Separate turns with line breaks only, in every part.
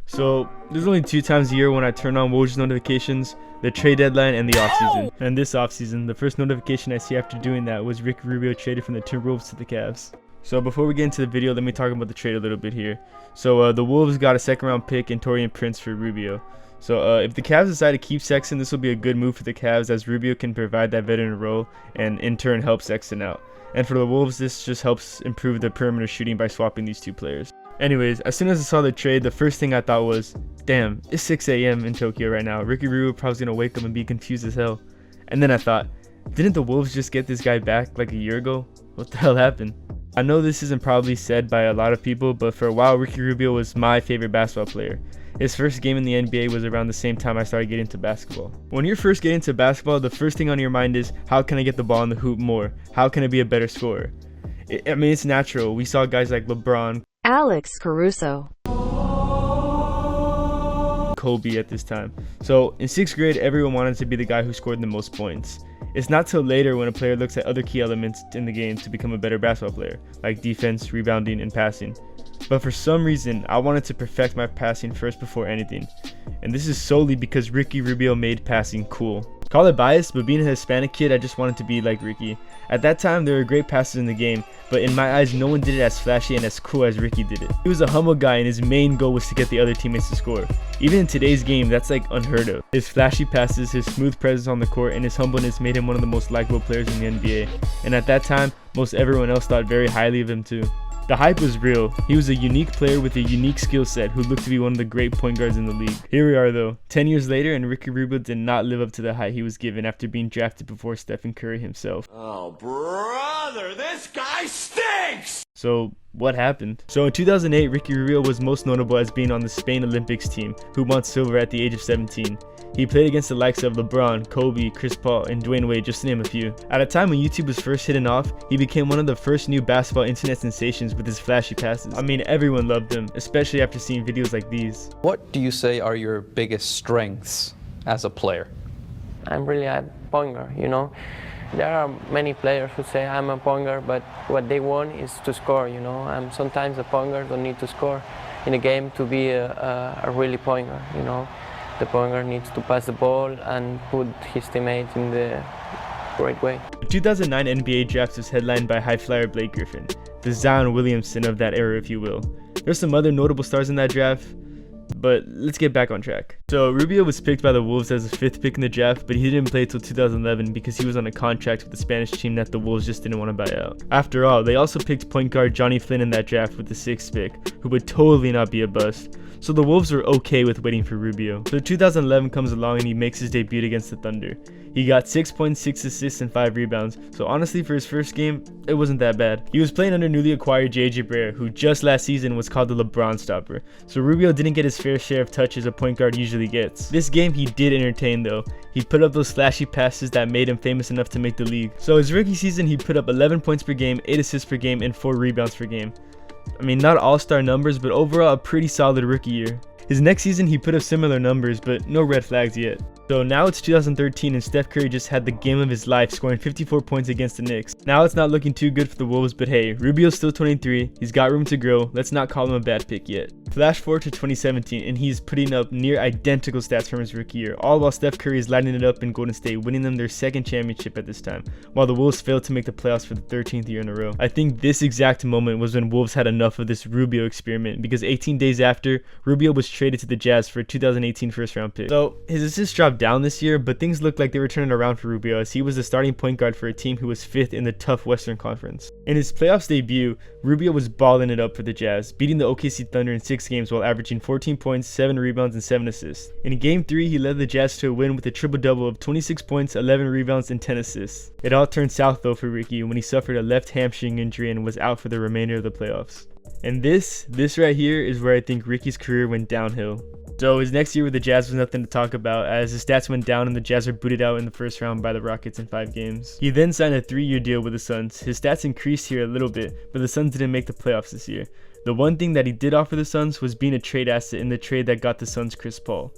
So there's only 2 times a year when I turn on Woj notifications: the trade deadline and the offseason. And this offseason, the first notification I see after doing that was Ricky Rubio traded from the Timberwolves to the Cavs. So before we get into the video, let me talk about the trade a little bit here. So the Wolves got a second round pick and Taurean Prince for Rubio. So if the Cavs decide to keep Sexton, this will be a good move for the Cavs, as Rubio can provide that veteran role and in turn help Sexton out. And for the Wolves, this just helps improve the perimeter shooting by swapping these two players. Anyways, as soon as I saw the trade, the first thing I thought was, damn, it's 6 a.m. in Tokyo right now. Ricky Rubio probably gonna wake up and be confused as hell. And then I thought, didn't the Wolves just get this guy back like a year ago? What the hell happened? I know this isn't probably said by a lot of people, but for a while Ricky Rubio was my favorite basketball player. His first game in the NBA was around the same time I started getting into basketball. When you're first getting into basketball, the first thing on your mind is, how can I get the ball in the hoop more? How can I be a better scorer? I mean, it's natural. We saw guys like LeBron,
Alex Caruso,
Kobe at this time. So in 6th grade, everyone wanted to be the guy who scored the most points. It's not till later when a player looks at other key elements in the game to become a better basketball player, like defense, rebounding, and passing. But for some reason, I wanted to perfect my passing first before anything. And this is solely because Ricky Rubio made passing cool. Call it bias, but being a Hispanic kid, I just wanted to be like Ricky. At that time, there were great passes in the game, but in my eyes, no one did it as flashy and as cool as Ricky did it. He was a humble guy, and his main goal was to get the other teammates to score. Even in today's game, that's like unheard of. His flashy passes, his smooth presence on the court, and his humbleness made him one of the most likable players in the NBA. And at that time, most everyone else thought very highly of him too. The hype was real. He was a unique player with a unique skill set who looked to be one of the great point guards in the league. Here we are though, 10 years later, and Ricky Rubio did not live up to the hype he was given after being drafted before Stephen Curry himself.
Oh brother, this guy stinks!
So what happened? So in 2008, Ricky Rubio was most notable as being on the Spain Olympics team, who won silver at the age of 17. He played against the likes of LeBron, Kobe, Chris Paul, and Dwayne Wade, just to name a few. At a time when YouTube was first hitting off, he became one of the first new basketball internet sensations with his flashy passes. I mean, everyone loved him, especially after seeing videos like these.
What do you say are your biggest strengths as a player?
I'm really a point guard, you know. There are many players who say I'm a point guard, but what they want is to score, you know. Sometimes a point guard don't need to score in a game to be a really point guard, you know. The point guard needs to pass the ball and put his teammates in the right way.
The 2009 NBA draft was headlined by high flyer Blake Griffin, the Zion Williamson of that era, if you will. There's some other notable stars in that draft, but let's get back on track. So Rubio was picked by the Wolves as the 5th pick in the draft, but he didn't play till 2011 because he was on a contract with the Spanish team that the Wolves just didn't want to buy out. After all, they also picked point guard Johnny Flynn in that draft with the 6th pick, who would totally not be a bust. So the Wolves were okay with waiting for Rubio. So 2011 comes along and he makes his debut against the Thunder. He got 6 points, 6 assists, and 5 rebounds. So honestly, for his first game, it wasn't that bad. He was playing under newly acquired J.J. Barea, who just last season was called the LeBron stopper. So Rubio didn't get his fair share of touches a point guard usually gets. This game he did entertain though. He put up those flashy passes that made him famous enough to make the league. So his rookie season, he put up 11 points per game, 8 assists per game, and 4 rebounds per game. I mean, not all-star numbers, but overall a pretty solid rookie year. His next season, he put up similar numbers, but no red flags yet. So now it's 2013 and Steph Curry just had the game of his life, scoring 54 points against the Knicks. Now it's not looking too good for the Wolves, but hey, Rubio's still 23, he's got room to grow, let's not call him a bad pick yet. Flash forward to 2017 and he's putting up near identical stats from his rookie year, all while Steph Curry is lighting it up in Golden State, winning them their 2nd championship at this time, while the Wolves failed to make the playoffs for the 13th year in a row. I think this exact moment was when Wolves had enough of this Rubio experiment, because 18 days after, Rubio was traded to the Jazz for a 2018 first round pick. So his assists dropped down this year, but things looked like they were turning around for Rubio, as he was the starting point guard for a team who was 5th in the tough Western Conference. In his playoffs debut, Rubio was balling it up for the Jazz, beating the OKC Thunder in 6 games while averaging 14 points, 7 rebounds, and 7 assists. In Game 3, he led the Jazz to a win with a triple-double of 26 points, 11 rebounds, and 10 assists. It all turned south though for Ricky when he suffered a left hamstring injury and was out for the remainder of the playoffs. And this right here is where I think Ricky's career went downhill. So his next year with the Jazz was nothing to talk about, as his stats went down and the Jazz were booted out in the first round by the Rockets in 5 games. He then signed a 3-year deal with the Suns. His stats increased here a little bit, but the Suns didn't make the playoffs this year. The one thing that he did offer the Suns was being a trade asset in the trade that got the Suns Chris Paul.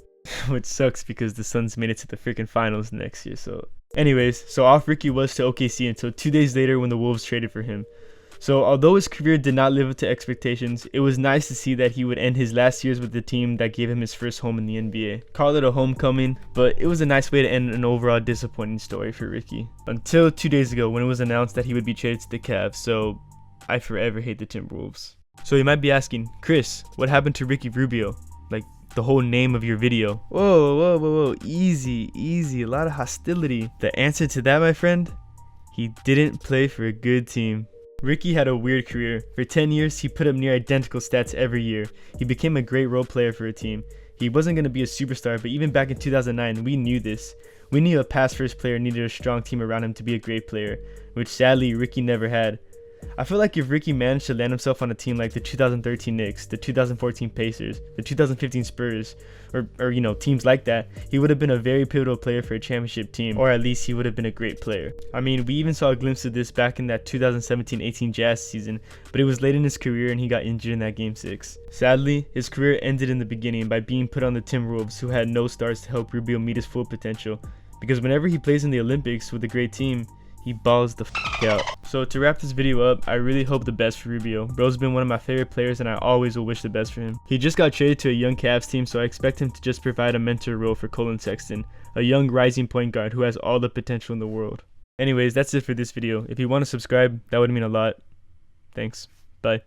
Which sucks because the Suns made it to the freaking finals next year. So anyways, off Ricky was to OKC until 2 days later when the Wolves traded for him. So although his career did not live up to expectations, it was nice to see that he would end his last years with the team that gave him his first home in the NBA. Call it a homecoming, but it was a nice way to end an overall disappointing story for Ricky. Until 2 days ago when it was announced that he would be traded to the Cavs, so I forever hate the Timberwolves. So you might be asking, Chris, what happened to Ricky Rubio? Like the whole name of your video. Whoa, easy, a lot of hostility. The answer to that, my friend, he didn't play for a good team. Ricky had a weird career. For 10 years, he put up near identical stats every year. He became a great role player for a team. He wasn't going to be a superstar, but even back in 2009, we knew this. We knew a pass-first player needed a strong team around him to be a great player, which sadly Ricky never had. I feel like if Ricky managed to land himself on a team like the 2013 Knicks, the 2014 Pacers, the 2015 Spurs, or you know, teams like that, he would have been a very pivotal player for a championship team, or at least he would have been a great player. I mean, we even saw a glimpse of this back in that 2017-18 Jazz season, but it was late in his career and he got injured in that Game 6. Sadly, his career ended in the beginning by being put on the Timberwolves, who had no stars to help Rubio meet his full potential, because whenever he plays in the Olympics with a great team, he balls the out. So to wrap this video up, I really hope the best for Rubio. Bro's been one of my favorite players and I always will wish the best for him. He just got traded to a young Cavs team, so I expect him to just provide a mentor role for Colin Sexton, a young rising point guard who has all the potential in the world. Anyways, that's it for this video. If you want to subscribe, that would mean a lot. Thanks. Bye.